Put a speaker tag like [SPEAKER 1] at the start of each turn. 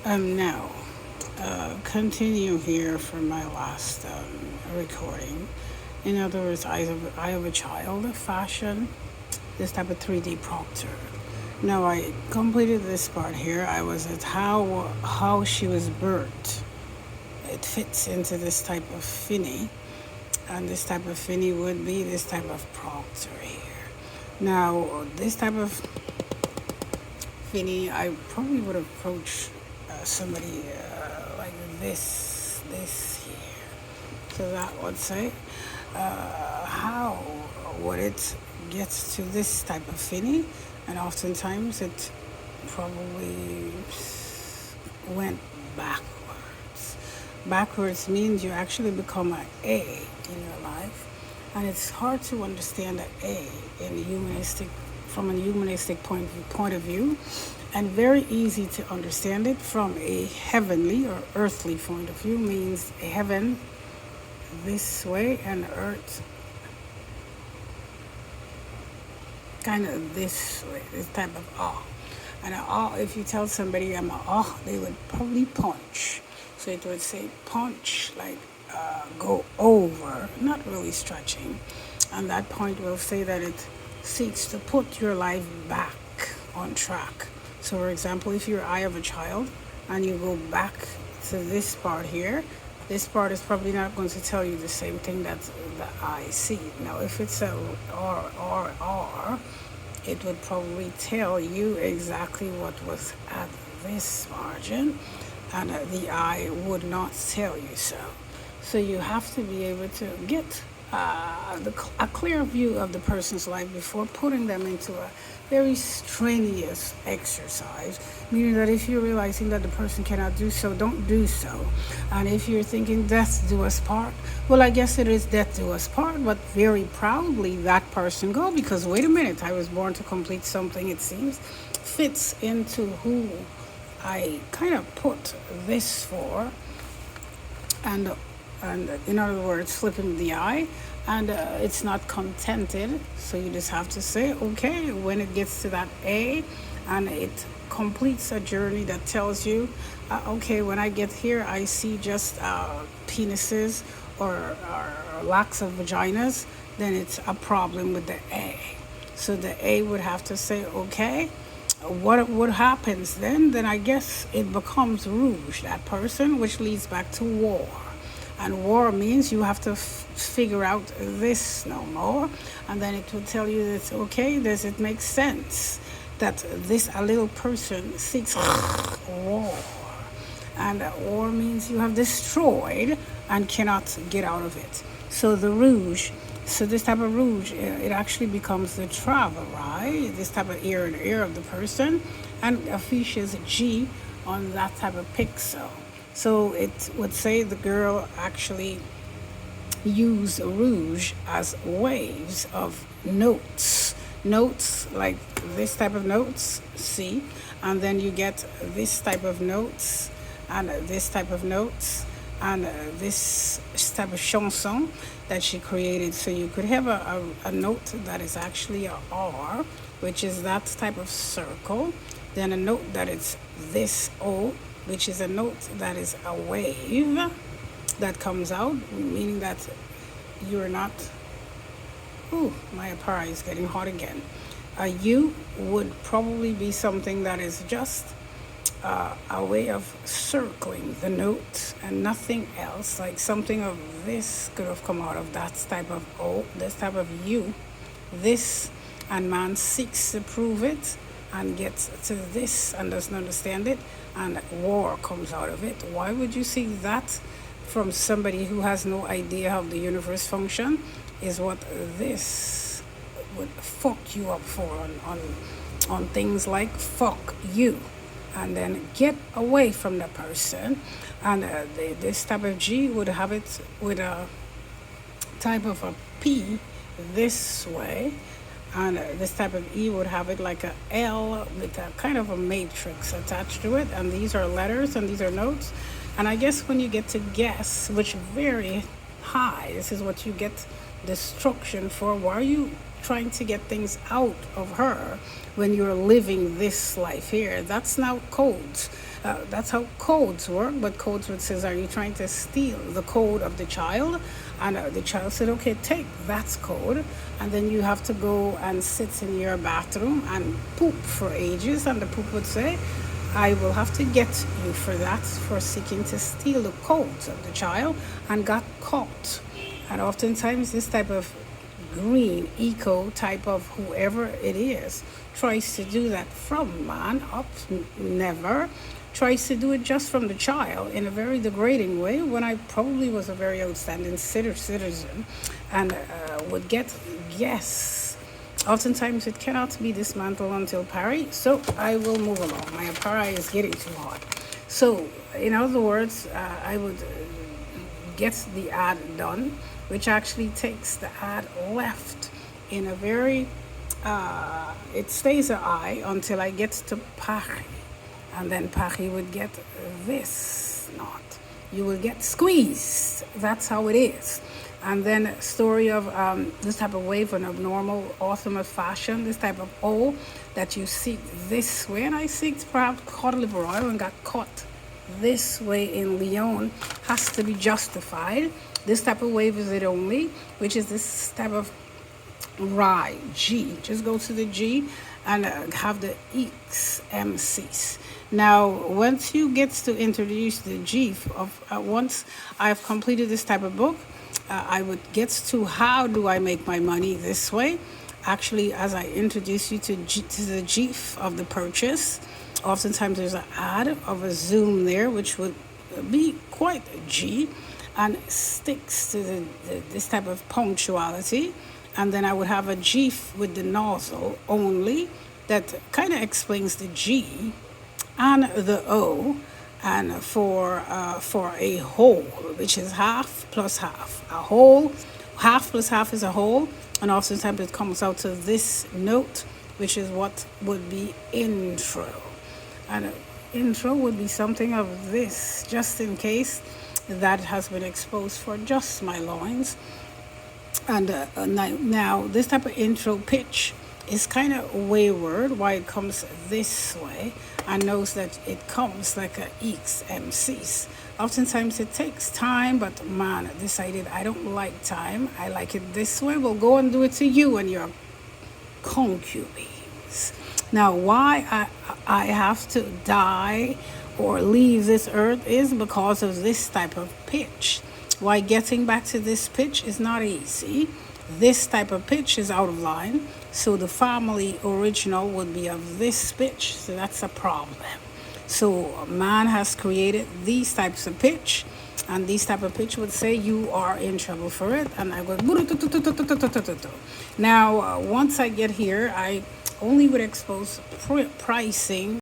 [SPEAKER 1] Now, continue here from my last recording. In other words, I have a child, fashion, this type of 3D proctor. Now, I completed this part here. I was at how she was burnt. It fits into this type of finny, and this type of finny would be this type of proctor here. Now, this type of finny, I probably would approach somebody like this here. So that would say how would it get to this type of finny, and oftentimes it probably went backwards. Backwards means you actually become an A in your life, and it's hard to understand an A in humanistic from a humanistic point of view, and very easy to understand it from a heavenly or earthly point of view. Means heaven this way and earth kind of this way, this type of awe. And awe, if you tell somebody I'm a awe, they would probably punch. So it would say punch, like go over, not really stretching. And that point will say that it seeks to put your life back on track. So for example, if you're eye of a child and you go back to this part here, this part is probably not going to tell you the same thing that the eye see. Now if it's a R, it would probably tell you exactly what was at this margin, and the eye would not tell you so. So you have to be able to get a clear view of the person's life before putting them into a very strenuous exercise, meaning that if you're realizing that the person cannot do so, don't do so. And if you're thinking death do us part, well, I guess it is death do us part, but very proudly that person go, because wait a minute, I was born to complete something, it seems, fits into who I kind of put this for, and in other words, flipping the eye, and it's not contented. So you just have to say, okay, when it gets to that A, and it completes a journey that tells you, okay, when I get here, I see just penises or lacks of vaginas, then it's a problem with the A. So the A would have to say, okay, what happens then? Then I guess it becomes rouge, that person, which leads back to war. And war means you have to figure out this no more, and then it will tell you that, okay, does it make sense that a little person seeks war? And war means you have destroyed and cannot get out of it. So the rouge, so this type of rouge, it actually becomes the travel, right? This type of ear in the ear of the person, and affiches G on that type of pixel. So it would say the girl actually used rouge as waves of notes. Notes like this type of notes, see? And then you get this type of notes, and this type of notes, and this type of chanson that she created. So you could have a note that is actually a R, which is that type of circle. Then a note that is this O, which is a note that is a wave that comes out, meaning that you're not, my apparel is getting hot again. A U would probably be something that is just a way of circling the note and nothing else, like something of this could have come out of that type of O, this type of U, this, and man seeks to prove it and gets to this and doesn't understand it, and war comes out of it. Why would you see that from somebody who has no idea how the universe function? Is what this would fuck you up for on things like fuck you, and then get away from the person. And this type of G would have it with a type of a P this way, and this type of E would have it like a L with a kind of a matrix attached to it, and these are letters and these are notes. And I guess when you get to guess, which very high, this is what you get destruction for. Why are you trying to get things out of her when you're living this life here? That's now codes. That's how codes work. But codes would says, are you trying to steal the code of the child? And the child said, okay, take that's code. And then you have to go and sit in your bathroom and poop for ages. And the poop would say, I will have to get you for that, for seeking to steal the codes of the child, and got caught. And oftentimes this type of green eco type of whoever it is tries to do that from man up, never tries to do it just from the child in a very degrading way, when I probably was a very outstanding citizen and would get yes. Oftentimes it cannot be dismantled until pari, so I will move along. My pari is getting too hot. So in other words, I would get the ad done, which actually takes the ad left in a very, it stays an I until I get to pari. And then pari would get this knot. You will get squeezed. That's how it is. And then story of this type of wave in abnormal ultimate fashion, this type of O that you seek this way. And I seeked perhaps caught liver oil and got caught this way in Leon, has to be justified. This type of wave is it only, which is this type of Rye, G. Just go to the G and have the X, MCs. Now, once you get to introduce the G, once I've completed this type of book, I would get to how do I make my money this way. Actually, as I introduce you to the G of the purchase, oftentimes there's an ad of a zoom there, which would be quite G, and sticks to this type of punctuality. And then I would have a G with the nozzle only that kind of explains the G and the O, and for a whole, which is half plus half. A whole, half plus half is a whole, and oftentimes it comes out to this note, which is what would be intro. And intro would be something of this, just in case that has been exposed for just my loins. And now this type of intro pitch is kind of wayward, why it comes this way, and knows that it comes like a XMCs. Oftentimes it takes time, but man decided I don't like time, I like it this way. We'll go and do it to you and your concubines. Now why I have to die or leave this earth is because of this type of pitch. Why getting back to this pitch is not easy. This type of pitch is out of line, so the family original would be of this pitch, so that's a problem. So man has created these types of pitch, and these type of pitch would say you are in trouble for it, and I go now once I get here, I only would expose pricing